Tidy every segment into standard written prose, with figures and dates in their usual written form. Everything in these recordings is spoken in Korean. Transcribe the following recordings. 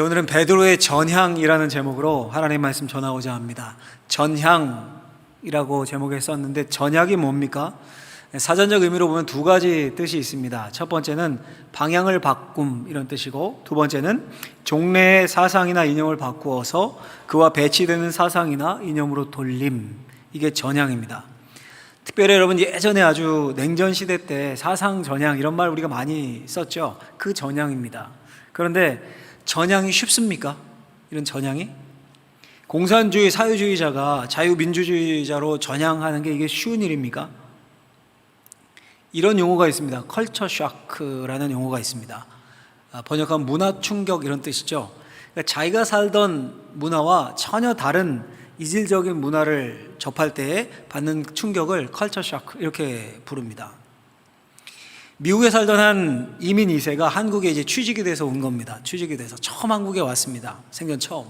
오늘은 베드로의 전향이라는 제목으로 하나님의 말씀 전하고자 합니다. 전향이라고 제목에 썼는데 전향이 뭡니까? 사전적 의미로 보면 두 가지 뜻이 있습니다. 첫 번째는 방향을 바꿈 이런 뜻이고, 두 번째는 종래의 사상이나 이념을 바꾸어서 그와 배치되는 사상이나 이념으로 돌림, 이게 전향입니다. 특별히 여러분, 예전에 아주 냉전 시대 때 사상 전향 이런 말 우리가 많이 썼죠. 그 전향입니다. 그런데 전향이 쉽습니까? 이런 전향이? 공산주의 사회주의자가 자유민주주의자로 전향하는 게 이게 쉬운 일입니까? 이런 용어가 있습니다. 컬처 쇼크라는 용어가 있습니다. 번역하면 문화 충격 이런 뜻이죠. 그러니까 자기가 살던 문화와 전혀 다른 이질적인 문화를 접할 때에 받는 충격을 컬처 쇼크 이렇게 부릅니다. 미국에 살던 한 이민 2세가 한국에 이제 취직이 돼서 온 겁니다. 취직이 돼서 처음 한국에 왔습니다. 생전 처음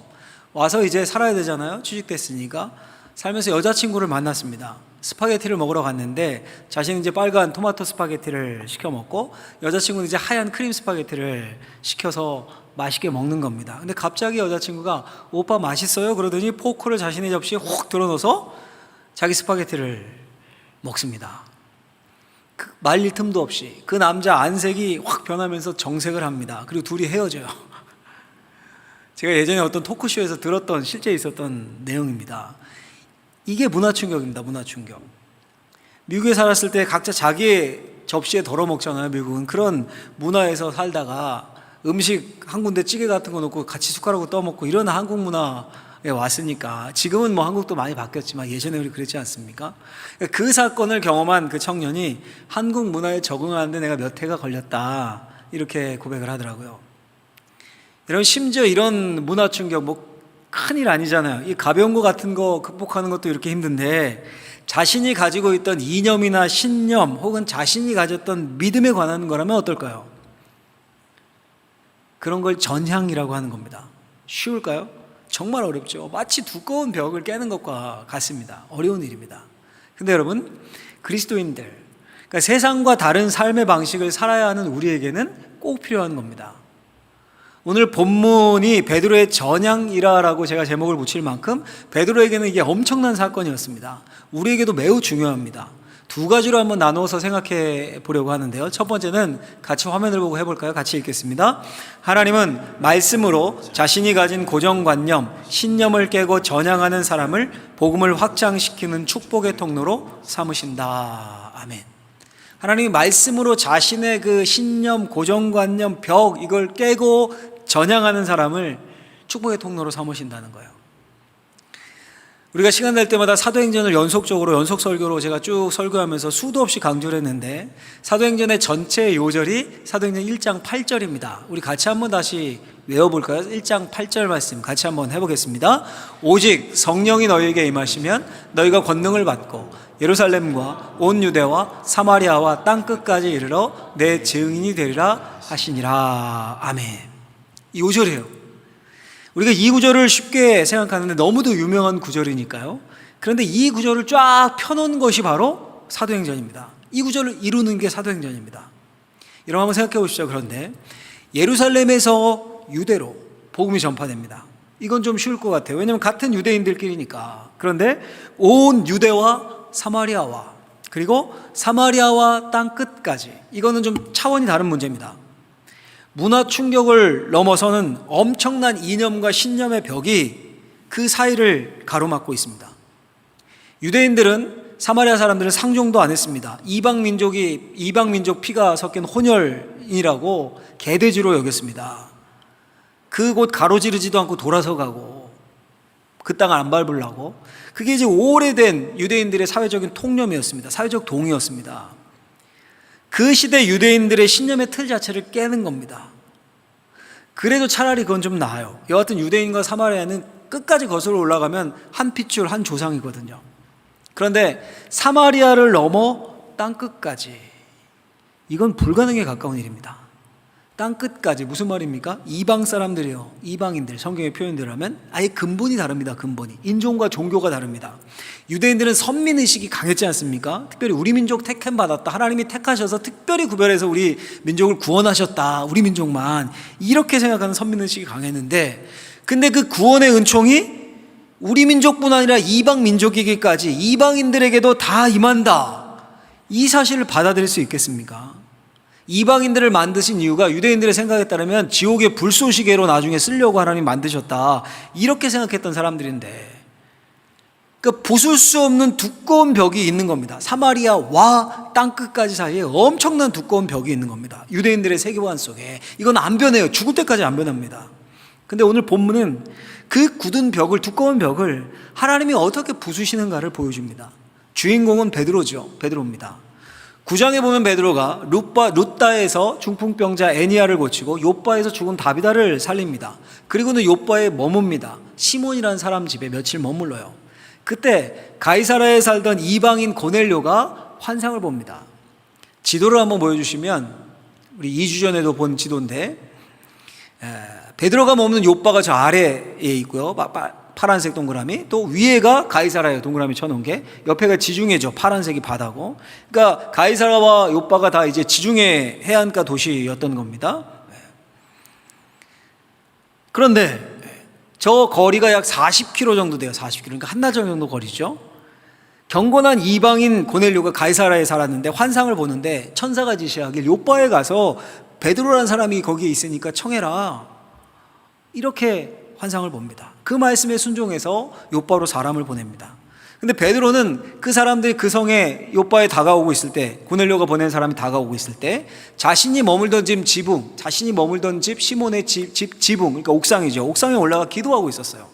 와서 이제 살아야 되잖아요. 취직됐으니까. 살면서 여자친구를 만났습니다. 스파게티를 먹으러 갔는데 자신은 이제 빨간 토마토 스파게티를 시켜 먹고 여자친구는 이제 하얀 크림 스파게티를 시켜서 맛있게 먹는 겁니다. 근데 갑자기 여자친구가 오빠 맛있어요? 그러더니 포크를 자신의 접시에 훅 들어넣어서 자기 스파게티를 먹습니다. 말릴 틈도 없이 그 남자 안색이 확 변하면서 정색을 합니다. 그리고 둘이 헤어져요. 제가 예전에 어떤 토크쇼에서 들었던 실제 있었던 내용입니다. 이게 문화 충격입니다. 문화 충격. 미국에 살았을 때 각자 자기의 접시에 덜어 먹잖아요. 미국은 그런 문화에서 살다가 음식 한 군데 찌개 같은 거 넣고 같이 숟가락으로 떠먹고 이런 한국 문화에 왔으니까, 지금은 뭐 한국도 많이 바뀌었지만 예전에 우리 그랬지 않습니까? 그 사건을 경험한 그 청년이 한국 문화에 적응하는데 내가 몇 해가 걸렸다 이렇게 고백을 하더라고요. 여러분, 심지어 이런 문화 충격 뭐 큰일 아니잖아요. 이 가벼운 거 같은 거 극복하는 것도 이렇게 힘든데, 자신이 가지고 있던 이념이나 신념 혹은 자신이 가졌던 믿음에 관한 거라면 어떨까요? 그런 걸 전향이라고 하는 겁니다. 쉬울까요? 정말 어렵죠. 마치 두꺼운 벽을 깨는 것과 같습니다. 어려운 일입니다. 근데 여러분, 그리스도인들, 그러니까 세상과 다른 삶의 방식을 살아야 하는 우리에게는 꼭 필요한 겁니다. 오늘 본문이 베드로의 전향이라라고 제가 제목을 붙일 만큼 베드로에게는 이게 엄청난 사건이었습니다. 우리에게도 매우 중요합니다. 두 가지로 한번 나누어서 생각해 보려고 하는데요. 첫 번째는 같이 화면을 보고 해볼까요? 같이 읽겠습니다. 하나님은 말씀으로 자신이 가진 고정관념, 신념을 깨고 전향하는 사람을 복음을 확장시키는 축복의 통로로 삼으신다. 아멘. 하나님이 말씀으로 자신의 그 신념, 고정관념, 벽, 이걸 깨고 전향하는 사람을 축복의 통로로 삼으신다는 거예요. 우리가 시간 날 때마다 사도행전을 연속 설교로 제가 쭉 설교하면서 수도 없이 강조를 했는데, 사도행전의 전체 요절이 사도행전 1장 8절입니다. 우리 같이 한번 다시 외워볼까요? 1장 8절 말씀 같이 한번 해보겠습니다. 오직 성령이 너희에게 임하시면 너희가 권능을 받고 예루살렘과 온 유대와 사마리아와 땅끝까지 이르러 내 증인이 되리라 하시니라. 아멘. 이 5절이에요. 우리가 이 구절을 쉽게 생각하는데 너무도 유명한 구절이니까요. 그런데 이 구절을 쫙 펴놓은 것이 바로 사도행전입니다. 이 구절을 이루는 게 사도행전입니다. 여러분 한번 생각해 보시죠. 그런데 예루살렘에서 유대로 복음이 전파됩니다. 이건 좀 쉬울 것 같아요. 왜냐하면 같은 유대인들끼리니까. 그런데 온 유대와 사마리아와, 그리고 사마리아와 땅 끝까지, 이거는 좀 차원이 다른 문제입니다. 문화 충격을 넘어서는 엄청난 이념과 신념의 벽이 그 사이를 가로막고 있습니다. 유대인들은, 사마리아 사람들은 상종도 안 했습니다. 이방 민족 피가 섞인 혼혈이라고 개돼지로 여겼습니다. 그 곳 가로지르지도 않고 돌아서 가고 그 땅을 안 밟으려고. 그게 이제 오래된 유대인들의 사회적인 통념이었습니다. 사회적 동의였습니다. 그 시대 유대인들의 신념의 틀 자체를 깨는 겁니다. 그래도 차라리 그건 좀 나아요. 여하튼 유대인과 사마리아는 끝까지 거슬러 올라가면 한 핏줄 한 조상이거든요. 그런데 사마리아를 넘어 땅끝까지, 이건 불가능에 가까운 일입니다. 땅 끝까지. 무슨 말입니까? 이방 사람들이요, 이방인들, 성경의 표현대로 하면 아예 근본이 다릅니다. 근본이, 인종과 종교가 다릅니다. 유대인들은 선민의식이 강했지 않습니까? 특별히 우리 민족 택함 받았다, 하나님이 택하셔서 특별히 구별해서 우리 민족을 구원하셨다, 우리 민족만, 이렇게 생각하는 선민의식이 강했는데, 근데 그 구원의 은총이 우리 민족뿐 아니라 이방 민족에게까지, 이방인들에게도 다 임한다, 이 사실을 받아들일 수 있겠습니까? 이방인들을 만드신 이유가 유대인들의 생각에 따르면 지옥의 불쏘시개로 나중에 쓰려고 하나님 만드셨다, 이렇게 생각했던 사람들인데, 그러니까 부술 수 없는 두꺼운 벽이 있는 겁니다. 사마리아와 땅끝까지 사이에 엄청난 두꺼운 벽이 있는 겁니다. 유대인들의 세계관 속에. 이건 안 변해요. 죽을 때까지 안 변합니다. 근데 오늘 본문은 그 굳은 벽을, 두꺼운 벽을 하나님이 어떻게 부수시는가를 보여줍니다. 주인공은 베드로죠. 베드로입니다. 9장에 보면 베드로가 룻다에서 중풍병자 애니아를 고치고 욥바에서 죽은 다비다를 살립니다. 그리고는 욥바에 머뭅니다. 시몬이라는 사람 집에 며칠 머물러요. 그때 가이사라에 살던 이방인 고넬료가 환상을 봅니다. 지도를 한번 보여주시면, 우리 2주 전에도 본 지도인데, 베드로가 머무는 욥바가 저 아래에 있고요, 파란색 동그라미, 또 위에가 가이사라예요. 동그라미 쳐놓은 게. 옆에가 지중해죠. 파란색이 바다고. 그러니까 가이사라와 욥바가 다 이제 지중해 해안가 도시였던 겁니다. 그런데 저 거리가 약 40km 정도 돼요. 40km. 그러니까 한나절 정도 거리죠. 경건한 이방인 고넬료가 가이사라에 살았는데 환상을 보는데 천사가 지시하길 욥바에 가서 베드로라는 사람이 거기에 있으니까 청해라, 이렇게 환상을 봅니다. 그 말씀에 순종해서 욥바로 사람을 보냅니다. 근데 베드로는 그 사람들이 그 성에 욥바에 다가오고 있을 때, 고넬료가 보낸 사람이 다가오고 있을 때 자신이 머물던 집 지붕, 자신이 머물던 집 시몬의 집 지붕, 그러니까 옥상이죠. 옥상에 올라가 기도하고 있었어요.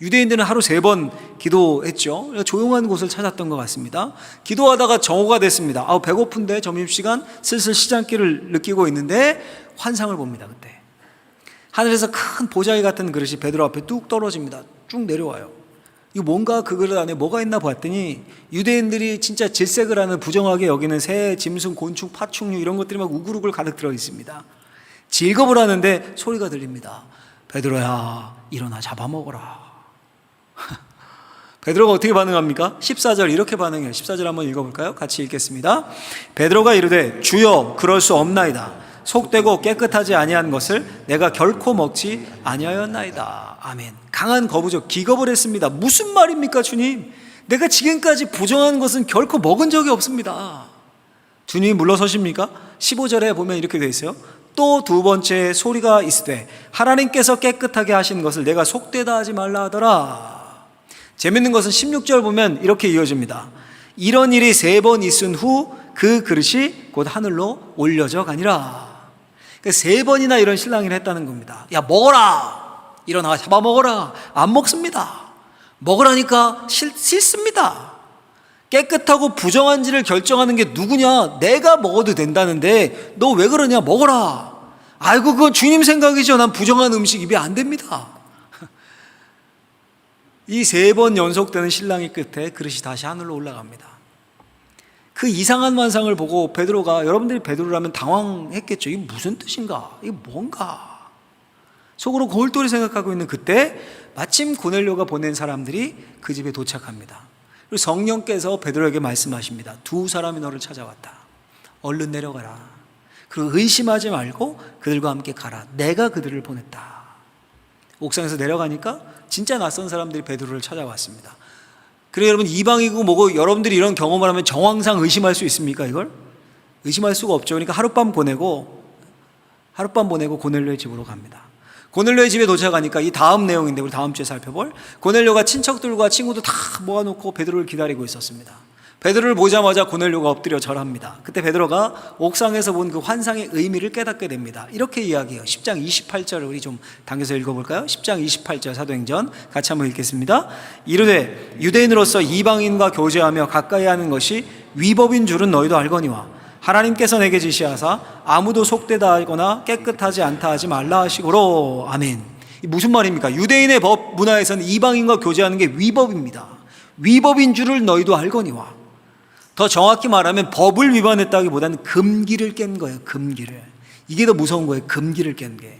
유대인들은 하루 3번 기도했죠. 조용한 곳을 찾았던 것 같습니다. 기도하다가 정오가 됐습니다. 배고픈데 점심시간, 슬슬 시장길을 느끼고 있는데 환상을 봅니다. 그때 하늘에서 큰 보자기 같은 그릇이 베드로 앞에 뚝 떨어집니다. 쭉 내려와요. 이거 뭔가 그 그릇 안에 뭐가 있나 봤더니 유대인들이 진짜 질색을 하는, 부정하게 여기는 새, 짐승, 곤충, 파충류 이런 것들이 막 우글우글 가득 들어 있습니다. 질겁을 하는데 소리가 들립니다. 베드로야, 일어나 잡아먹어라. 베드로가 어떻게 반응합니까? 14절 이렇게 반응해요. 14절 한번 읽어볼까요? 같이 읽겠습니다. 베드로가 이르되 주여 그럴 수 없나이다. 속되고 깨끗하지 아니한 것을 내가 결코 먹지 아니하였나이다. 아멘. 강한 거부죠. 기겁을 했습니다. 무슨 말입니까, 주님? 내가 지금까지 부정한 것은 결코 먹은 적이 없습니다. 주님이 물러서십니까? 15절에 보면 이렇게 되어 있어요. 또 두 번째 소리가 있으되 하나님께서 깨끗하게 하신 것을 내가 속되다 하지 말라 하더라. 재밌는 것은 16절 보면 이렇게 이어집니다. 이런 일이 3번 있은 후 그 그릇이 곧 하늘로 올려져 가니라. 그러니까 3번이나 이런 신랑이를 했다는 겁니다. 야, 먹어라, 일어나 잡아먹어라. 안 먹습니다. 먹으라니까 싫습니다. 깨끗하고 부정한지를 결정하는 게 누구냐? 내가 먹어도 된다는데 너 왜 그러냐? 먹어라. 아이고, 그건 주님 생각이죠. 난 부정한 음식 입에 안 됩니다. 이 3번 연속되는 신랑이 끝에 그릇이 다시 하늘로 올라갑니다. 그 이상한 환상을 보고 베드로가, 여러분들이 베드로라면 당황했겠죠. 이게 무슨 뜻인가? 이게 뭔가? 속으로 거울돌이 생각하고 있는 그때 마침 고넬료가 보낸 사람들이 그 집에 도착합니다. 그리고 성령께서 베드로에게 말씀하십니다. 2 사람이 너를 찾아왔다. 얼른 내려가라. 그리고 의심하지 말고 그들과 함께 가라. 내가 그들을 보냈다. 옥상에서 내려가니까 진짜 낯선 사람들이 베드로를 찾아왔습니다. 그래, 여러분, 이방이고 뭐고 여러분들이 이런 경험을 하면 정황상 의심할 수 있습니까? 이걸 의심할 수가 없죠. 그러니까 하룻밤 보내고 고넬료의 집으로 갑니다. 고넬료의 집에 도착하니까 이 다음 내용인데, 우리 다음 주에 살펴볼, 고넬료가 친척들과 친구도 다 모아놓고 베드로를 기다리고 있었습니다. 베드로를 보자마자 고넬료가 엎드려 절합니다. 그때 베드로가 옥상에서 본 그 환상의 의미를 깨닫게 됩니다. 이렇게 이야기해요. 10장 28절을 우리 좀 당겨서 읽어볼까요? 10장 28절 사도행전 같이 한번 읽겠습니다. 이르되 유대인으로서 이방인과 교제하며 가까이 하는 것이 위법인 줄은 너희도 알거니와 하나님께서 내게 지시하사 아무도 속되다 하거나 깨끗하지 않다 하지 말라 하시고로. 아멘. 무슨 말입니까? 유대인의 법 문화에서는 이방인과 교제하는 게 위법입니다. 위법인 줄을 너희도 알거니와. 더 정확히 말하면 법을 위반했다기보다는 금기를 깬 거예요. 금기를. 이게 더 무서운 거예요. 금기를 깬 게.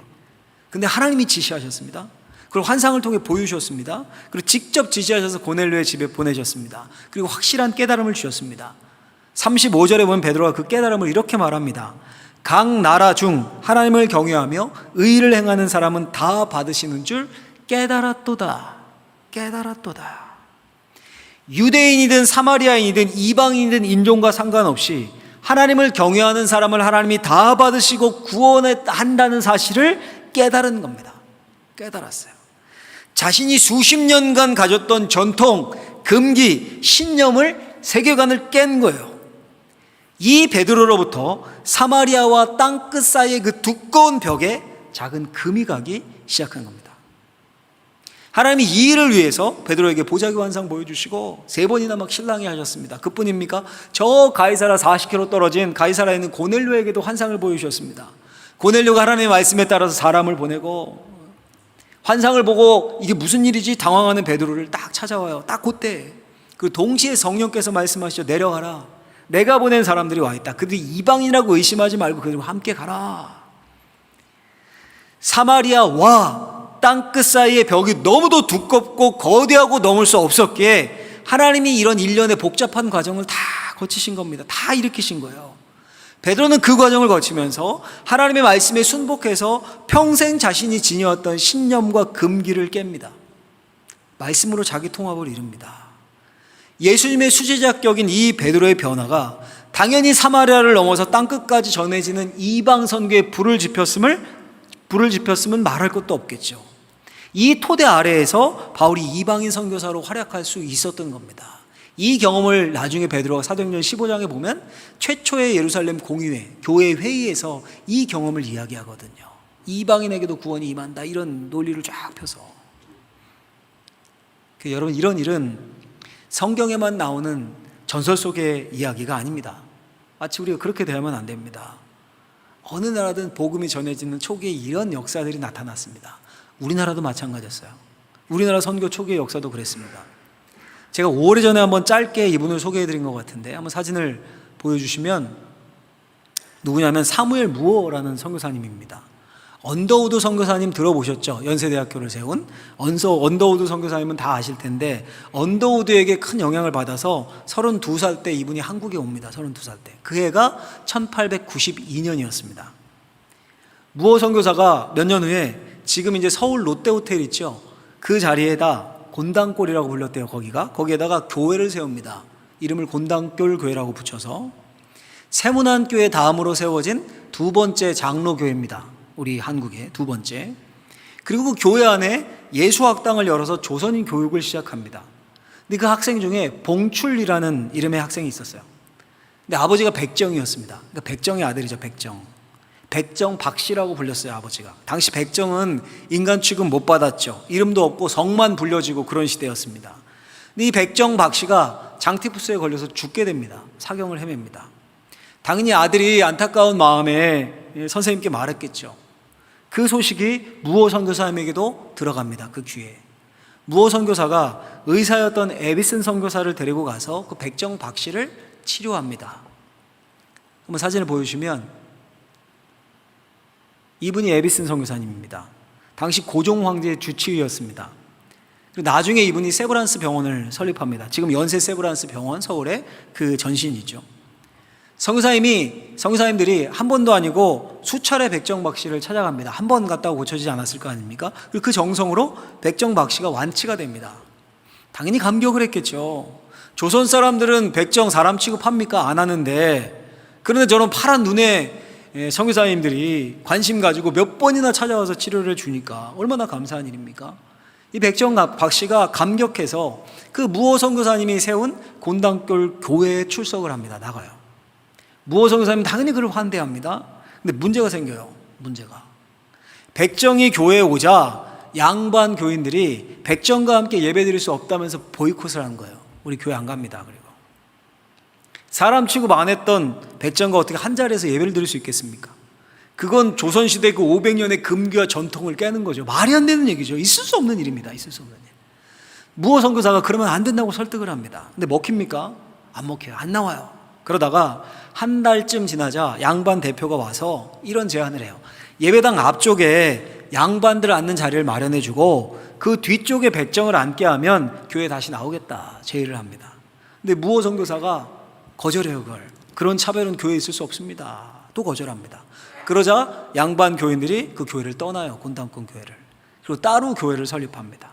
근데 하나님이 지시하셨습니다. 그리고 환상을 통해 보여주셨습니다. 그리고 직접 지시하셔서 고넬료의 집에 보내셨습니다. 그리고 확실한 깨달음을 주셨습니다. 35절에 보면 베드로가 그 깨달음을 이렇게 말합니다. 각 나라 중 하나님을 경외하며 의를 행하는 사람은 다 받으시는 줄 깨달았도다. 깨달았도다. 유대인이든 사마리아인이든 이방인이든 인종과 상관없이 하나님을 경외하는 사람을 하나님이 다 받으시고 구원한다는 사실을 깨달은 겁니다. 깨달았어요. 자신이 수십 년간 가졌던 전통, 금기, 신념을, 세계관을 깬 거예요. 이 베드로로부터 사마리아와 땅끝 사이의 그 두꺼운 벽에 작은 금이 가기 시작한 겁니다. 하나님이 이 일을 위해서 베드로에게 보자기 환상 보여주시고 3번이나 막 신랑이 하셨습니다. 그뿐입니까? 저 가이사라 40km 떨어진 가이사라에 있는 고넬료에게도 환상을 보여주셨습니다. 고넬료가 하나님의 말씀에 따라서 사람을 보내고 환상을 보고 이게 무슨 일이지 당황하는 베드로를 딱 찾아와요. 딱 그때. 그리고 동시에 성령께서 말씀하시죠. 내려가라. 내가 보낸 사람들이 와 있다. 그들이 이방인이라고 의심하지 말고 그들과 함께 가라. 사마리아와 땅끝 사이의 벽이 너무도 두껍고 거대하고 넘을 수 없었기에 하나님이 이런 일련의 복잡한 과정을 다 거치신 겁니다. 다 일으키신 거예요. 베드로는 그 과정을 거치면서 하나님의 말씀에 순복해서 평생 자신이 지녀왔던 신념과 금기를 깹니다. 말씀으로 자기 통합을 이룹니다. 예수님의 수제자격인 이 베드로의 변화가 당연히 사마리아를 넘어서 땅끝까지 전해지는 이방 선교에 불을 지폈으면 말할 것도 없겠죠. 이 토대 아래에서 바울이 이방인 선교사로 활약할 수 있었던 겁니다. 이 경험을 나중에 베드로가 사도행전 15장에 보면 최초의 예루살렘 공의회, 교회 회의에서 이 경험을 이야기하거든요. 이방인에게도 구원이 임한다, 이런 논리를 쫙 펴서. 여러분, 이런 일은 성경에만 나오는 전설 속의 이야기가 아닙니다. 마치 우리가 그렇게 대하면 안 됩니다. 어느 나라든 복음이 전해지는 초기에 이런 역사들이 나타났습니다. 우리나라도 마찬가지였어요. 우리나라 선교 초기의 역사도 그랬습니다. 제가 오래전에 한번 짧게 이분을 소개해드린 것 같은데 한번 사진을 보여주시면 누구냐면 사무엘 무어라는 선교사님입니다. 언더우드 선교사님 들어보셨죠? 연세대학교를 세운 언더우드 선교사님은 다 아실 텐데 언더우드에게 큰 영향을 받아서 32살 때 이분이 한국에 옵니다. 32살 때. 그 해가 1892년이었습니다. 무어 선교사가 몇 년 후에 지금 이제 서울 롯데호텔 있죠? 그 자리에다 곤당골이라고 불렸대요. 거기에다가 교회를 세웁니다. 이름을 곤당골 교회라고 붙여서 세문안교회 다음으로 세워진 두 번째 장로교회입니다. 우리 한국의 두 번째. 그리고 그 교회 안에 예수학당을 열어서 조선인 교육을 시작합니다. 근데 그 학생 중에 봉출이라는 이름의 학생이 있었어요. 근데 아버지가 백정이었습니다. 그러니까 백정의 아들이죠. 백정 박씨라고 불렸어요. 아버지가. 당시 백정은 인간 취급 못 받았죠. 이름도 없고 성만 불려지고 그런 시대였습니다. 근데 이 백정 박씨가 장티푸스에 걸려서 죽게 됩니다. 사경을 헤맵니다. 당연히 아들이 안타까운 마음에 선생님께 말했겠죠. 그 소식이 무어 선교사님에게도 들어갑니다. 그 귀에. 무어 선교사가 의사였던 에비슨 선교사를 데리고 가서 그 백정 박씨를 치료합니다. 한번 사진을 보여주시면 이분이 에비슨 선교사님입니다. 당시 고종 황제의 주치의였습니다. 그리고 나중에 이분이 세브란스 병원을 설립합니다. 지금 연세 세브란스 병원 서울에 그 전신이죠. 선교사님들이 한 번도 아니고 수차례 백정박 씨를 찾아갑니다. 한 번 갔다고 고쳐지지 않았을 거 아닙니까? 그리고 그 정성으로 백정박 씨가 완치가 됩니다. 당연히 감격을 했겠죠. 조선 사람들은 백정 사람 취급합니까? 안 하는데, 그런데 저런 파란 눈에 선교사님들이 관심 가지고 몇 번이나 찾아와서 치료를 주니까 얼마나 감사한 일입니까? 이 백정박 씨가 감격해서 그 무어 선교사님이 세운 곤당골 교회에 출석을 합니다. 나가요. 무어 선교사님 당연히 그를 환대합니다. 근데 문제가 생겨요. 문제가. 백정이 교회에 오자 양반 교인들이 백정과 함께 예배드릴 수 없다면서 보이콧을 한 거예요. 우리 교회 안 갑니다. 그리고 사람 취급 안 했던 백정과 어떻게 한 자리에서 예배를 드릴 수 있겠습니까? 그건 조선시대 그 500년의 금기와 전통을 깨는 거죠. 말이 안 되는 얘기죠. 있을 수 없는 일입니다. 있을 수 없는 일. 무어 선교사가 그러면 안 된다고 설득을 합니다. 근데 먹힙니까? 안 먹혀요. 안 나와요. 그러다가 한 달쯤 지나자 양반 대표가 와서 이런 제안을 해요. 예배당 앞쪽에 양반들 앉는 자리를 마련해주고 그 뒤쪽에 백정을 앉게 하면 교회 다시 나오겠다 제의를 합니다. 근데 무호 선교사가 거절해요. 그런 차별은 교회에 있을 수 없습니다. 또 거절합니다. 그러자 양반 교인들이 그 교회를 떠나요. 곤단권 교회를. 그리고 따로 교회를 설립합니다.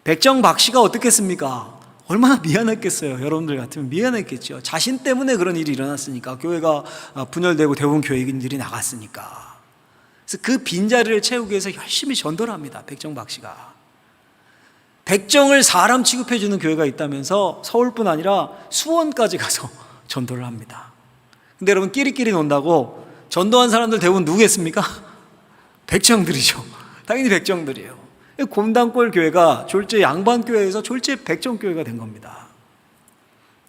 백정 박 씨가 어떻겠습니까? 얼마나 미안했겠어요. 여러분들 같으면 미안했겠죠. 자신 때문에 그런 일이 일어났으니까, 교회가 분열되고 대부분 교인들이 나갔으니까. 그래서 그 빈자리를 채우기 위해서 열심히 전도를 합니다. 백정 박 씨가. 백정을 사람 취급해주는 교회가 있다면서 서울뿐 아니라 수원까지 가서 전도를 합니다. 근데 여러분, 끼리끼리 논다고 전도한 사람들 대부분 누구겠습니까? 백정들이죠. 당연히 백정들이에요. 곰단골 교회가 졸제 양반교회에서 졸제 백정교회가 된 겁니다.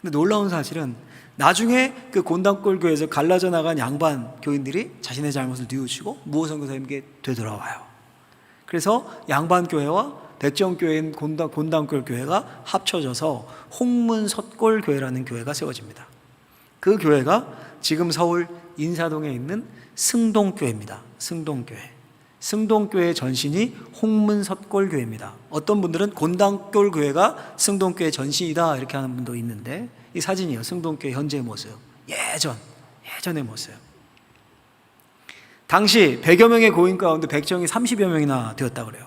근데 놀라운 사실은 나중에 그 곤단골 교회에서 갈라져 나간 양반 교인들이 자신의 잘못을 뉘우치고 무호 선교사님께 되돌아와요. 그래서 양반교회와 백정교회인 곤단골 교회가 합쳐져서 홍문석골 교회라는 교회가 세워집니다. 그 교회가 지금 서울 인사동에 있는 승동교회입니다. 승동교회. 승동교회 전신이 홍문석골 교회입니다. 어떤 분들은 곤단골 교회가 승동교회 전신이다 이렇게 하는 분도 있는데, 이 사진이에요. 승동교회 현재의 모습. 예전의 모습. 당시 100여 명의 고인 가운데 백정이 30여 명이나 되었다고 그래요.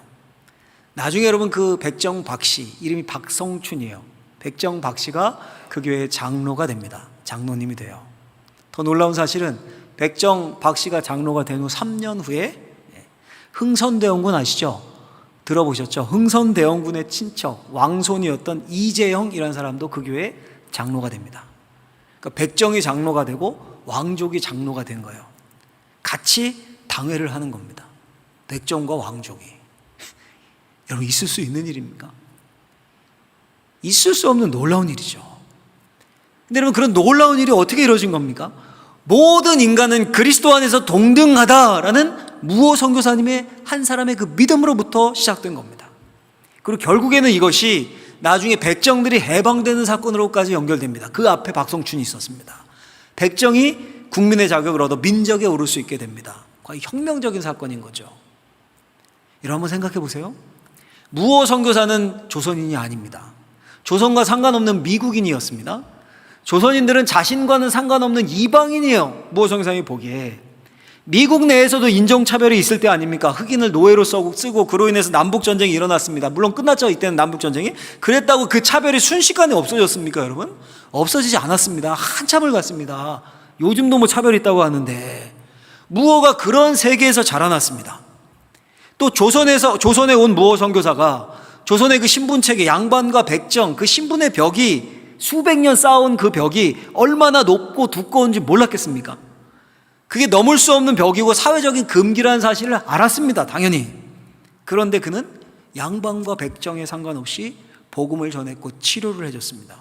나중에 여러분, 그 백정 박 씨, 이름이 박성춘이에요. 백정 박 씨가 그 교회의 장로가 됩니다. 장로님이 돼요. 더 놀라운 사실은 백정 박 씨가 장로가 된 후 3년 후에 흥선대원군 아시죠? 들어보셨죠? 흥선대원군의 친척, 왕손이었던 이재형이라는 사람도 그 교회의 장로가 됩니다. 그러니까 백정이 장로가 되고 왕족이 장로가 된 거예요. 같이 당회를 하는 겁니다. 백정과 왕족이. 여러분, 있을 수 있는 일입니까? 있을 수 없는 놀라운 일이죠. 근데 여러분, 그런 놀라운 일이 어떻게 이루어진 겁니까? 모든 인간은 그리스도 안에서 동등하다라는 무호 선교사님의 한 사람의 그 믿음으로부터 시작된 겁니다. 그리고 결국에는 이것이 나중에 백정들이 해방되는 사건으로까지 연결됩니다. 그 앞에 박성춘이 있었습니다. 백정이 국민의 자격을 얻어 민족에 오를 수 있게 됩니다. 거의 혁명적인 사건인 거죠. 여러분, 한번 생각해 보세요. 무호 선교사는 조선인이 아닙니다. 조선과 상관없는 미국인이었습니다. 조선인들은 자신과는 상관없는 이방인이에요. 무호 선교사님이 보기에. 미국 내에서도 인종차별이 있을 때 아닙니까? 흑인을 노예로 쓰고 그로 인해서 남북전쟁이 일어났습니다. 물론 끝났죠, 이때는 남북전쟁이. 그랬다고 그 차별이 순식간에 없어졌습니까, 여러분? 없어지지 않았습니다. 한참을 갔습니다. 요즘도 뭐 차별이 있다고 하는데. 무호가 그런 세계에서 자라났습니다. 또 조선에 온 무호 선교사가 조선의 그 신분체계, 양반과 백정, 그 신분의 벽이 수백 년 쌓아온 그 벽이 얼마나 높고 두꺼운지 몰랐겠습니까? 그게 넘을 수 없는 벽이고 사회적인 금기라는 사실을 알았습니다. 당연히. 그런데 그는 양반과 백정에 상관없이 복음을 전했고 치료를 해줬습니다.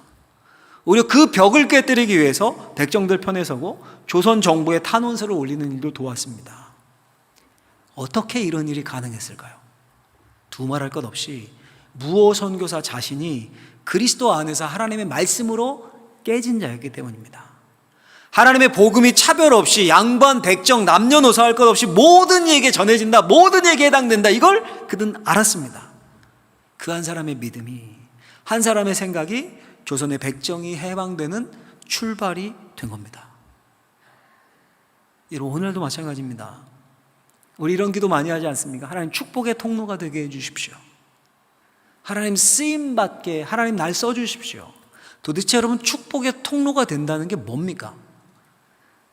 오히려 그 벽을 깨뜨리기 위해서 백정들 편에 서고 조선 정부의 탄원서를 올리는 일도 도왔습니다. 어떻게 이런 일이 가능했을까요? 두말할 것 없이 무호 선교사 자신이 그리스도 안에서 하나님의 말씀으로 깨진 자였기 때문입니다. 하나님의 복음이 차별 없이 양반, 백정, 남녀노소 할 것 없이 모든 이에게 전해진다, 모든 이에게 해당된다, 이걸 그는 알았습니다. 그 한 사람의 믿음이, 한 사람의 생각이 조선의 백정이 해방되는 출발이 된 겁니다. 여러분, 오늘도 마찬가지입니다. 우리 이런 기도 많이 하지 않습니까? 하나님 축복의 통로가 되게 해주십시오. 하나님 쓰임받게 하나님 날 써주십시오. 도대체 여러분, 축복의 통로가 된다는 게 뭡니까?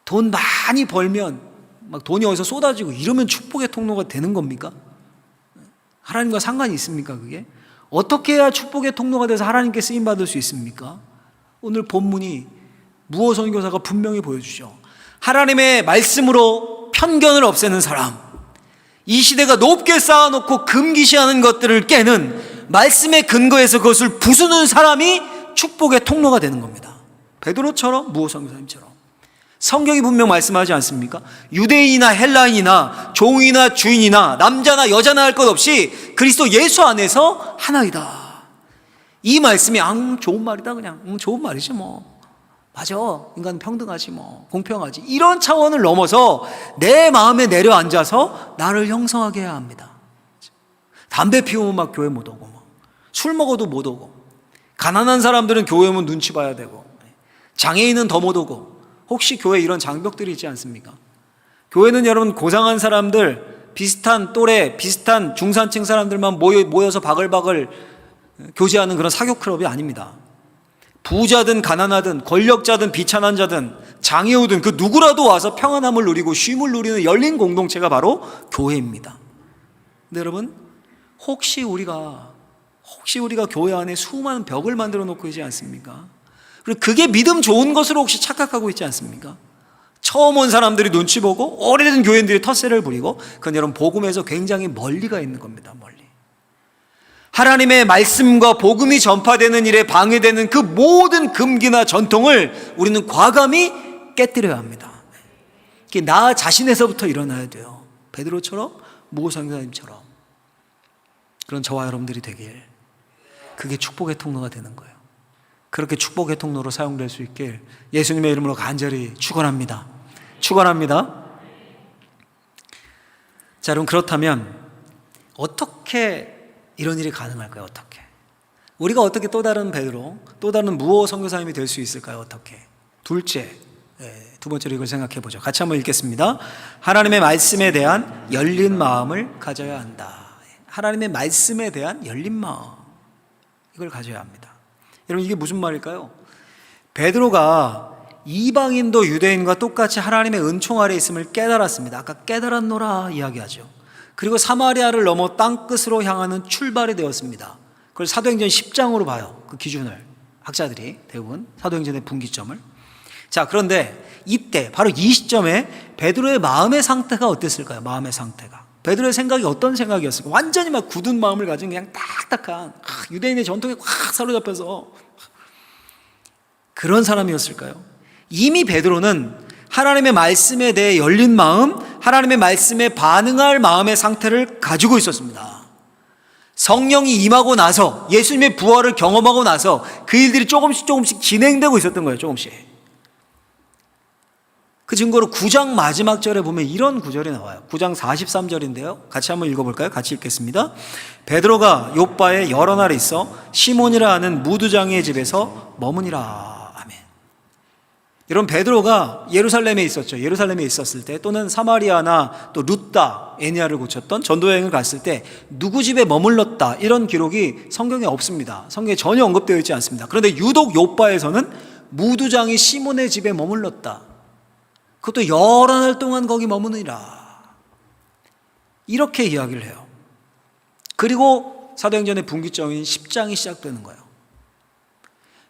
돈 많이 벌면 막 돈이 어디서 쏟아지고 이러면 축복의 통로가 되는 겁니까? 하나님과 상관이 있습니까, 그게? 어떻게 해야 축복의 통로가 돼서 하나님께 쓰임받을 수 있습니까? 오늘 본문이 무호 선교사가 분명히 보여주죠. 하나님의 말씀으로 편견을 없애는 사람, 이 시대가 높게 쌓아놓고 금기시하는 것들을 깨는 말씀의 근거에서 그것을 부수는 사람이 축복의 통로가 되는 겁니다. 베드로처럼, 무호 선교사님처럼. 성경이 분명 말씀하지 않습니까? 유대인이나 헬라인이나 종이나 주인이나 남자나 여자나 할 것 없이 그리스도 예수 안에서 하나이다. 이 말씀이 좋은 말이다, 그냥 좋은 말이지 뭐. 맞아, 인간은 평등하지 뭐, 공평하지. 이런 차원을 넘어서 내 마음에 내려앉아서 나를 형성하게 해야 합니다. 담배 피우면 막 교회 못 오고, 술 먹어도 못 오고, 가난한 사람들은 교회 오면 눈치 봐야 되고, 장애인은 더 못 오고. 혹시 교회에 이런 장벽들이 있지 않습니까? 교회는 여러분 고상한 사람들, 비슷한 또래, 비슷한 중산층 사람들만 모여서 바글바글 교제하는 그런 사교 클럽이 아닙니다. 부자든 가난하든 권력자든 비천한 자든 장애우든 그 누구라도 와서 평안함을 누리고 쉼을 누리는 열린 공동체가 바로 교회입니다. 근데 여러분, 혹시 우리가 교회 안에 수많은 벽을 만들어 놓고 있지 않습니까? 그리고 그게 믿음 좋은 것으로 혹시 착각하고 있지 않습니까? 처음 온 사람들이 눈치 보고 오래된 교인들이 텃세를 부리고, 그건 여러분 복음에서 굉장히 멀리가 있는 겁니다. 멀리. 하나님의 말씀과 복음이 전파되는 일에 방해되는 그 모든 금기나 전통을 우리는 과감히 깨뜨려야 합니다. 그게 나 자신에서부터 일어나야 돼요. 베드로처럼, 모 선교사님처럼. 그런 저와 여러분들이 되길, 그게 축복의 통로가 되는 거예요. 그렇게 축복의 통로로 사용될 수 있길 예수님의 이름으로 간절히 축원합니다. 축원합니다. 자, 여러분, 그렇다면 어떻게 이런 일이 가능할까요? 어떻게? 우리가 어떻게 또 다른 베드로, 또 다른 무호 선교사님이 될 수 있을까요? 어떻게? 둘째, 두 번째로 이걸 생각해 보죠. 같이 한번 읽겠습니다. 하나님의 말씀에 대한 열린 마음을 가져야 한다. 하나님의 말씀에 대한 열린 마음, 이걸 가져야 합니다. 여러분, 이게 무슨 말일까요? 베드로가 이방인도 유대인과 똑같이 하나님의 은총 아래 있음을 깨달았습니다. 아까 깨달았노라 이야기하죠. 그리고 사마리아를 넘어 땅끝으로 향하는 출발이 되었습니다. 그걸 사도행전 10장으로 봐요. 그 기준을, 학자들이 대부분 사도행전의 분기점을. 자, 그런데 이때 바로 이 시점에 베드로의 마음의 상태가 어땠을까요? 마음의 상태가, 베드로의 생각이 어떤 생각이었을까요? 완전히 막 굳은 마음을 가진 그냥 딱딱한 유대인의 전통에 확 사로잡혀서 그런 사람이었을까요? 이미 베드로는 하나님의 말씀에 대해 열린 마음, 하나님의 말씀에 반응할 마음의 상태를 가지고 있었습니다. 성령이 임하고 나서, 예수님의 부활을 경험하고 나서 그 일들이 조금씩 진행되고 있었던 거예요. 조금씩. 그 증거로 9장 마지막 절에 보면 이런 구절이 나와요. 9장 43절인데요. 같이 한번 읽어볼까요? 같이 읽겠습니다. 베드로가 요빠에 여러 날 있어 시몬이라 하는 무두장의 집에서 머무니라. 여러분, 베드로가 예루살렘에 있었죠. 예루살렘에 있었을 때, 또는 사마리아나 또 룻다, 에니아를 고쳤던 전도여행을 갔을 때 누구 집에 머물렀다, 이런 기록이 성경에 없습니다. 성경에 전혀 언급되어 있지 않습니다. 그런데 유독 요빠에서는 무두장이 시몬의 집에 머물렀다, 그것도 여러 날 동안 거기 머무느니라, 이렇게 이야기를 해요. 그리고 사도행전의 분기점인 10장이 시작되는 거예요.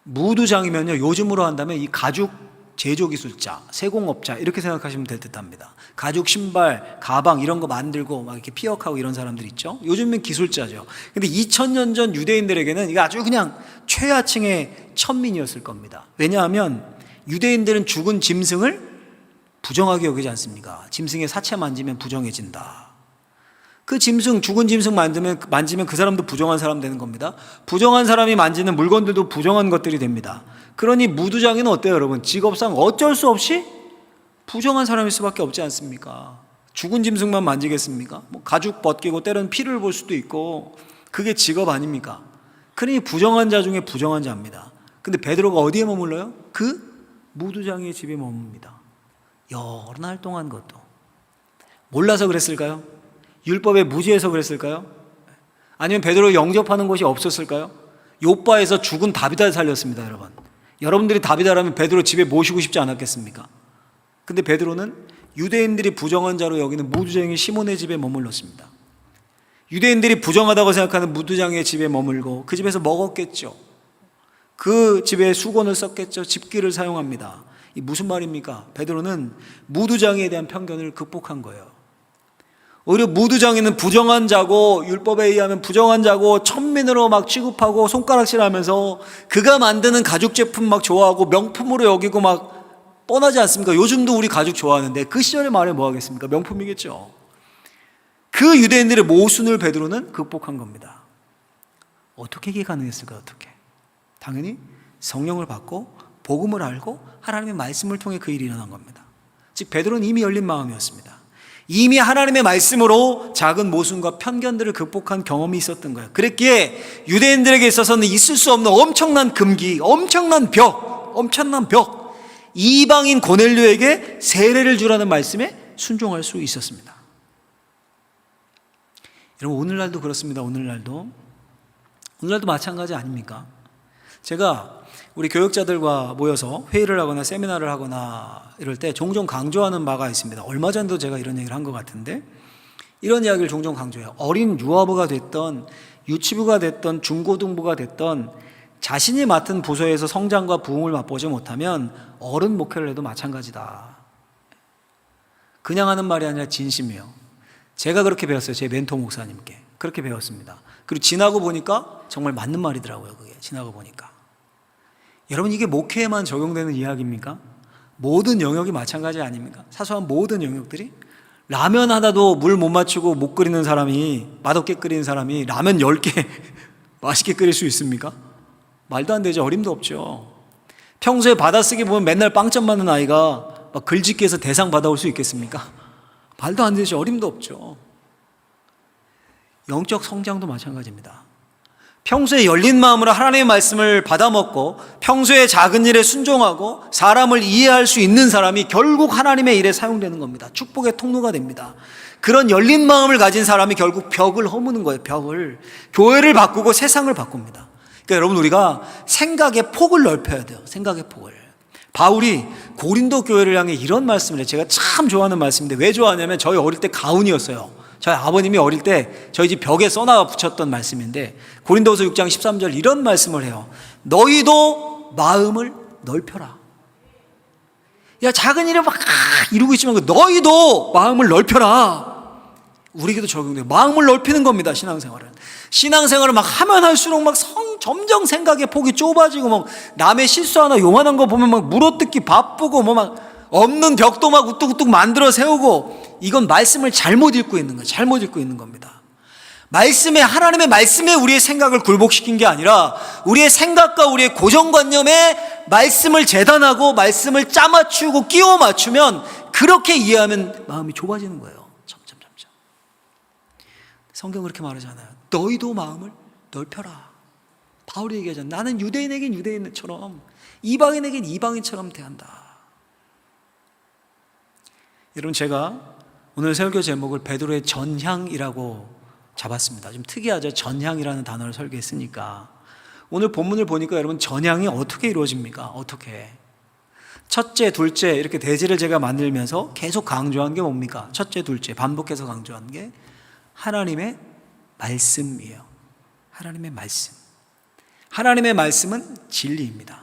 무두장이면요, 요즘으로 한다면 이 가죽 제조기술자, 세공업자, 이렇게 생각하시면 될 듯합니다. 가죽 신발, 가방 이런 거 만들고 막 이렇게 피역하고 이런 사람들 있죠. 요즘은 기술자죠. 근데 2000년 전 유대인들에게는 이게 아주 그냥 최하층의 천민이었을 겁니다. 왜냐하면 유대인들은 죽은 짐승을 부정하게 여기지 않습니까? 짐승의 사체 만지면 부정해진다. 그 짐승, 죽은 짐승 만지면 그 사람도 부정한 사람 되는 겁니다. 부정한 사람이 만지는 물건들도 부정한 것들이 됩니다. 그러니 무두장이는 어때요, 여러분? 직업상 어쩔 수 없이 부정한 사람일 수밖에 없지 않습니까? 죽은 짐승만 만지겠습니까? 뭐 가죽 벗기고 때로는 피를 볼 수도 있고, 그게 직업 아닙니까? 그러니 부정한 자 중에 부정한 자입니다. 근데 베드로가 어디에 머물러요? 그 무두장의 집에 머뭅니다. 여러 날 동안. 것도 몰라서 그랬을까요? 율법에 무지해서 그랬을까요? 아니면 베드로 영접하는 곳이 없었을까요? 요빠에서 죽은 다비다를 살렸습니다. 여러분들이 다비다라면 베드로 집에 모시고 싶지 않았겠습니까? 근데 베드로는 유대인들이 부정한 자로 여기는 무두장의 시몬의 집에 머물렀습니다. 유대인들이 부정하다고 생각하는 무두장의 집에 머물고 그 집에서 먹었겠죠. 그 집에 수건을 썼겠죠. 집기를 사용합니다. 이 무슨 말입니까? 베드로는 무두장에 대한 편견을 극복한 거예요. 오히려 무두장에는 부정한 자고, 율법에 의하면 부정한 자고, 천민으로 막 취급하고 손가락질하면서 그가 만드는 가죽 제품 막 좋아하고 명품으로 여기고 막 뻔하지 않습니까? 요즘도 우리 가죽 좋아하는데 그 시절의 말에 뭐 하겠습니까? 명품이겠죠. 그 유대인들의 모순을 베드로는 극복한 겁니다. 어떻게 이게 가능했을까요? 어떻게? 당연히 성령을 받고 복음을 알고 하나님의 말씀을 통해 그 일이 일어난 겁니다. 즉 베드로는 이미 열린 마음이었습니다. 이미 하나님의 말씀으로 작은 모순과 편견들을 극복한 경험이 있었던 거예요. 그랬기에 유대인들에게 있어서는 있을 수 없는 엄청난 금기, 엄청난 벽, 이방인 고넬료에게 세례를 주라는 말씀에 순종할 수 있었습니다. 여러분, 오늘날도 그렇습니다. 오늘날도 마찬가지 아닙니까? 제가 우리 교역자들과 모여서 회의를 하거나 세미나를 하거나 이럴 때 종종 강조하는 바가 있습니다. 얼마 전도 제가 이런 얘기를 한 것 같은데, 이런 이야기를 종종 강조해요. 어린 유아부가 됐던, 유치부가 됐던, 중고등부가 됐던 자신이 맡은 부서에서 성장과 부흥을 맛보지 못하면 어른 목회를 해도 마찬가지다. 그냥 하는 말이 아니라 진심이에요. 제가 그렇게 배웠어요. 제 멘토 목사님께 그렇게 배웠습니다. 그리고 지나고 보니까 정말 맞는 말이더라고요. 그게 지나고 보니까. 여러분, 이게 목회에만 적용되는 이야기입니까? 모든 영역이 마찬가지 아닙니까? 사소한 모든 영역들이. 라면 하나도 물 못 맞추고 못 끓이는 사람이, 맛없게 끓이는 사람이 라면 10개 맛있게 끓일 수 있습니까? 말도 안 되죠. 어림도 없죠. 평소에 받아쓰기 보면 맨날 빵점 맞는 아이가 막 글짓기에서 대상 받아올 수 있겠습니까? 말도 안 되죠. 어림도 없죠. 영적 성장도 마찬가지입니다. 평소에 열린 마음으로 하나님의 말씀을 받아먹고 평소에 작은 일에 순종하고 사람을 이해할 수 있는 사람이 결국 하나님의 일에 사용되는 겁니다. 축복의 통로가 됩니다. 그런 열린 마음을 가진 사람이 결국 벽을 허무는 거예요. 벽을. 교회를 바꾸고 세상을 바꿉니다. 그러니까 여러분, 우리가 생각의 폭을 넓혀야 돼요. 생각의 폭을. 바울이 고린도 교회를 향해 이런 말씀을 해요. 제가 참 좋아하는 말씀인데, 왜 좋아하냐면 저희 어릴 때 가훈이었어요. 저희 아버님이 어릴 때 저희 집 벽에 써놔 붙였던 말씀인데, 고린도서 6장 13절 이런 말씀을 해요. 너희도 마음을 넓혀라. 야, 작은 일을 막 이루고 있지만 너희도 마음을 넓혀라. 우리에게도 적용돼요. 마음을 넓히는 겁니다. 신앙생활을 막 하면 할수록 막 점점 생각의 폭이 좁아지고, 막 남의 실수 하나 요만한 거 보면 막 물어뜯기 바쁘고, 뭐 막 없는 벽도 막 우뚝우뚝 만들어 세우고, 이건 말씀을 잘못 읽고 있는 거예요. 잘못 읽고 있는 겁니다. 하나님의 말씀에 우리의 생각을 굴복시킨 게 아니라 우리의 생각과 우리의 고정관념에 말씀을 재단하고 말씀을 짜맞추고 끼워 맞추면, 그렇게 이해하면 마음이 좁아지는 거예요. 점점. 성경은 그렇게 말하잖아요. 너희도 마음을 넓혀라. 바울이 얘기하잖아요. 나는 유대인에겐 유대인처럼, 이방인에겐 이방인처럼 대한다. 여러분, 제가 오늘 설교 제목을 베드로의 전향이라고 잡았습니다. 좀 특이하죠? 전향이라는 단어를 설교했으니까. 오늘 본문을 보니까 여러분, 전향이 어떻게 이루어집니까? 어떻게? 첫째, 둘째 이렇게 대지를 제가 만들면서 계속 강조한 게 뭡니까? 첫째, 둘째 반복해서 강조한 게 하나님의 말씀이에요. 하나님의 말씀. 하나님의 말씀은 진리입니다.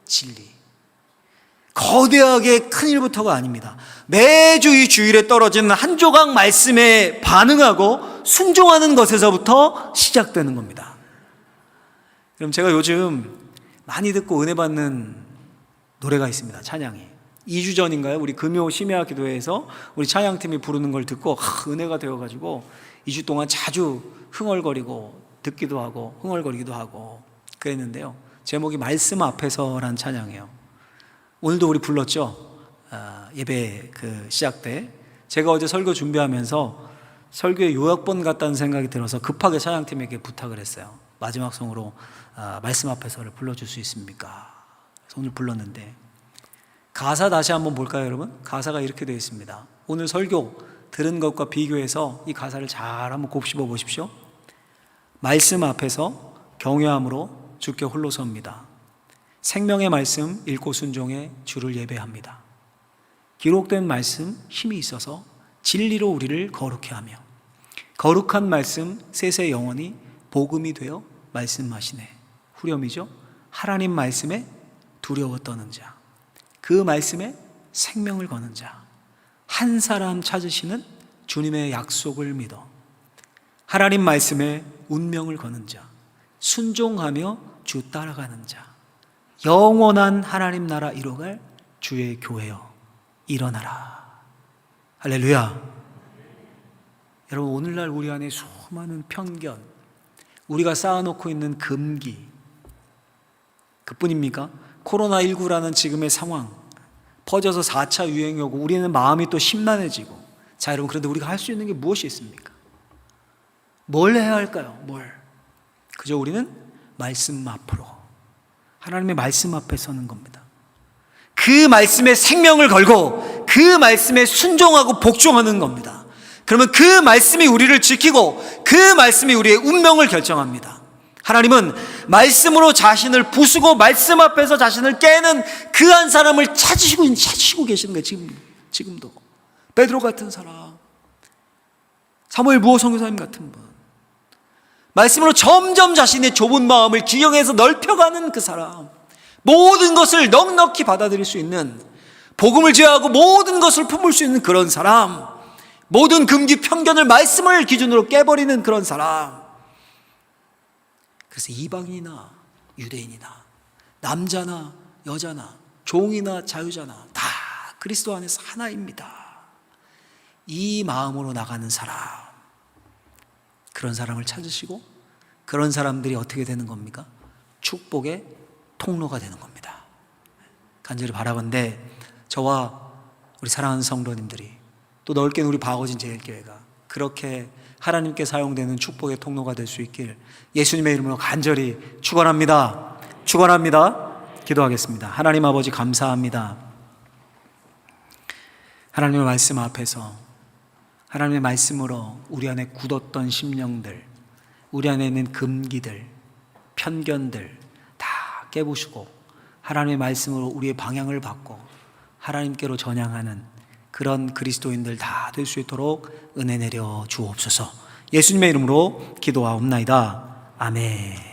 진리. 거대하게 큰 일부터가 아닙니다. 매주 이 주일에 떨어지는 한 조각 말씀에 반응하고 순종하는 것에서부터 시작되는 겁니다. 그럼 제가 요즘 많이 듣고 은혜 받는 노래가 있습니다. 찬양이. 2주 전인가요? 우리 금요 심야 기도회에서 우리 찬양팀이 부르는 걸 듣고 은혜가 되어가지고 2주 동안 자주 흥얼거리고 듣기도 하고 흥얼거리기도 하고 그랬는데요. 제목이 말씀 앞에서란 찬양이에요. 오늘도 우리 불렀죠. 예배 시작 때 제가 어제 설교 준비하면서 설교의 요약본 같다는 생각이 들어서 급하게 찬양팀에게 부탁을 했어요. 마지막 송으로 말씀 앞에서를 불러줄 수 있습니까? 그래서 오늘 불렀는데, 가사 다시 한번 볼까요, 여러분? 가사가 이렇게 되어 있습니다. 오늘 설교 들은 것과 비교해서 이 가사를 잘 한번 곱씹어 보십시오. 말씀 앞에서 경외함으로 주께 홀로 섭니다. 생명의 말씀 읽고 순종해 주를 예배합니다. 기록된 말씀 힘이 있어서 진리로 우리를 거룩해 하며, 거룩한 말씀 세세 영원히 복음이 되어 말씀하시네. 후렴이죠. 하나님 말씀에 두려워 떠는 자, 그 말씀에 생명을 거는 자, 한 사람 찾으시는 주님의 약속을 믿어 하나님 말씀에 운명을 거는 자, 순종하며 주 따라가는 자, 영원한 하나님 나라 이뤄갈 주의 교회여 일어나라. 할렐루야. 여러분, 오늘날 우리 안에 수많은 편견, 우리가 쌓아놓고 있는 금기, 그뿐입니까? 코로나19라는 지금의 상황, 퍼져서 4차 유행이 오고 우리는 마음이 또 심란해지고, 자 여러분, 그런데 우리가 할 수 있는 게 무엇이 있습니까? 뭘 해야 할까요? 그저 우리는 말씀 앞으로, 하나님의 말씀 앞에 서는 겁니다. 그 말씀에 생명을 걸고 그 말씀에 순종하고 복종하는 겁니다. 그러면 그 말씀이 우리를 지키고 그 말씀이 우리의 운명을 결정합니다. 하나님은 말씀으로 자신을 부수고 말씀 앞에서 자신을 깨는 그 한 사람을 찾으시고 계시는 거예요. 지금도 베드로 같은 사람, 사무엘 무호 선교사님 같은 분, 말씀으로 점점 자신의 좁은 마음을 기경해서 넓혀가는 그 사람, 모든 것을 넉넉히 받아들일 수 있는, 복음을 제어하고 모든 것을 품을 수 있는 그런 사람, 모든 금기 편견을 말씀을 기준으로 깨버리는 그런 사람. 그래서 이방인이나 유대인이나 남자나 여자나 종이나 자유자나 다 그리스도 안에서 하나입니다. 이 마음으로 나가는 사람, 그런 사람을 찾으시고 그런 사람들이 어떻게 되는 겁니까? 축복의 통로가 되는 겁니다. 간절히 바라건대 저와 우리 사랑하는 성도님들이, 또 넓게는 우리 박어진 제일교회가 그렇게 하나님께 사용되는 축복의 통로가 될 수 있길 예수님의 이름으로 간절히 축원합니다. 기도하겠습니다. 하나님 아버지, 감사합니다. 하나님의 말씀 앞에서 하나님의 말씀으로 우리 안에 굳었던 심령들, 우리 안에 있는 금기들, 편견들 다 깨부수고 하나님의 말씀으로 우리의 방향을 바꿔 하나님께로 전향하는 그런 그리스도인들 다 될 수 있도록 은혜 내려 주옵소서. 예수님의 이름으로 기도하옵나이다. 아멘.